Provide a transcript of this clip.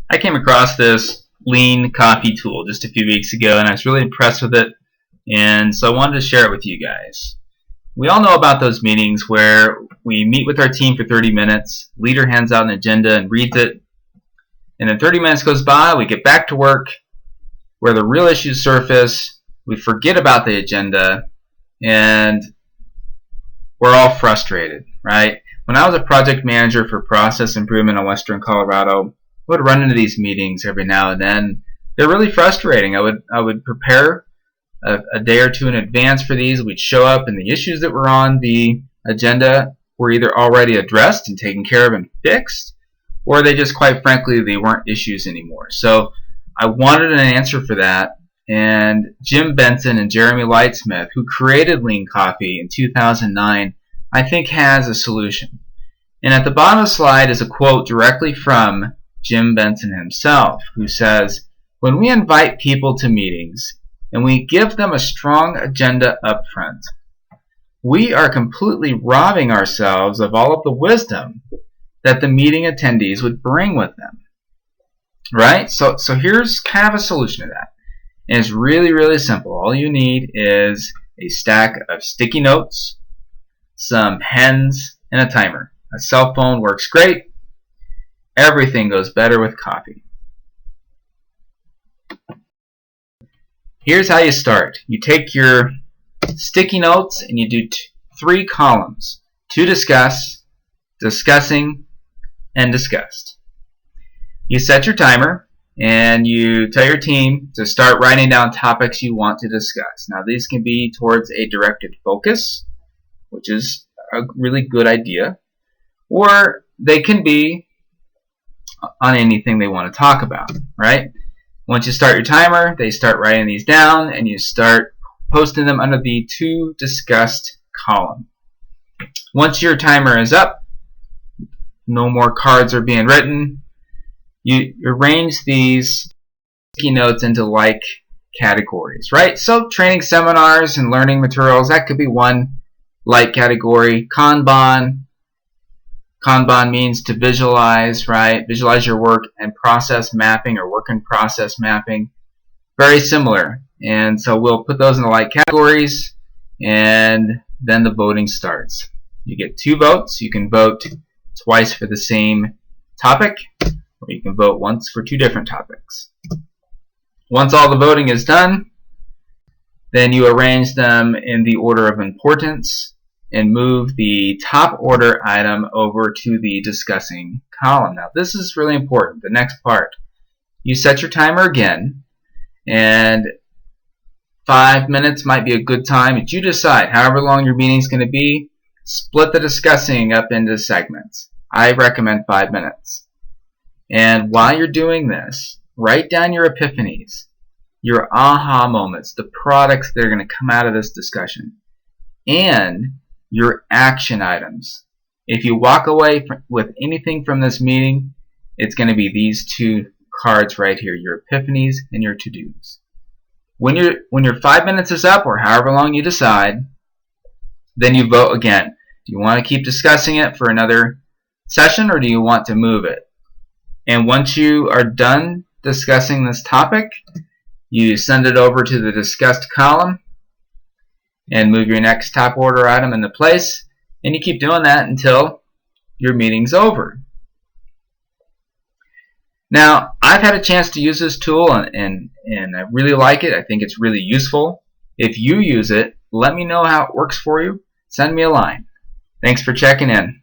I came across this Lean Coffee tool just a few weeks ago, and I was really impressed with it, and so I wanted to share it with you guys. We all know about those meetings where we meet with our team for 30 minutes, leader hands out an agenda and reads it, and then 30 minutes goes by, we get back to work, where the real issues surface, we forget about the agenda, and we're all frustrated, right? When I was a project manager for process improvement in Western Colorado, I would run into these meetings every now and then. They're really frustrating. I would prepare a day or two in advance for these. We'd show up, and the issues that were on the agenda were either already addressed and taken care of and fixed, or they just, quite frankly, they weren't issues anymore. So I wanted an answer for that, and Jim Benson and Jeremy Lightsmith, who created Lean Coffee in 2009, I think has a solution. And at the bottom of the slide is a quote directly from Jim Benson himself, who says, "When we invite people to meetings and we give them a strong agenda up front, we are completely robbing ourselves of all of the wisdom that the meeting attendees would bring with them." Right? So here's kind of a solution to that. And it's really, really simple. All you need is a stack of sticky notes, some pens, and a timer. A cell phone works great. Everything goes better with coffee. Here's how you start. You take your sticky notes and you do 3 columns. To discuss, discussing, and discussed. You set your timer and you tell your team to start writing down topics you want to discuss. Now these can be towards a directed focus, which is a really good idea, or they can be on anything they want to talk about, right? Once you start your timer, they start writing these down, and you start posting them under the to discussed column. Once your timer is up, no more cards are being written, you arrange these sticky notes into like categories, right? So training seminars and learning materials, that could be one like category. Kanban means to visualize, right? Visualize your work, and process mapping or work in process mapping. Very similar. And so we'll put those in the like categories, and then the voting starts. You get 2 votes. You can vote twice for the same topic, or you can vote once for 2 different topics. Once all the voting is done, then you arrange them in the order of importance and move the top order item over to the discussing column. Now this is really important, the next part. You set your timer again, and 5 minutes might be a good time, but you decide however long your meeting is going to be. Split the discussing up into segments. I recommend 5 minutes. And while you're doing this, write down your epiphanies, your aha moments, the products that are going to come out of this discussion, and your action items. If you walk away with anything from this meeting, it's going to be these 2 cards right here, your epiphanies and your to-dos. When your 5 minutes is up, or however long you decide, then you vote again. Do you want to keep discussing it for another session, or do you want to move it? And once you are done discussing this topic, you send it over to the discussed column and move your next top order item into place, and you keep doing that until your meeting's over. Now, I've had a chance to use this tool, and I really like it. I think it's really useful. If you use it, let me know how it works for you. Send me a line. Thanks for checking in.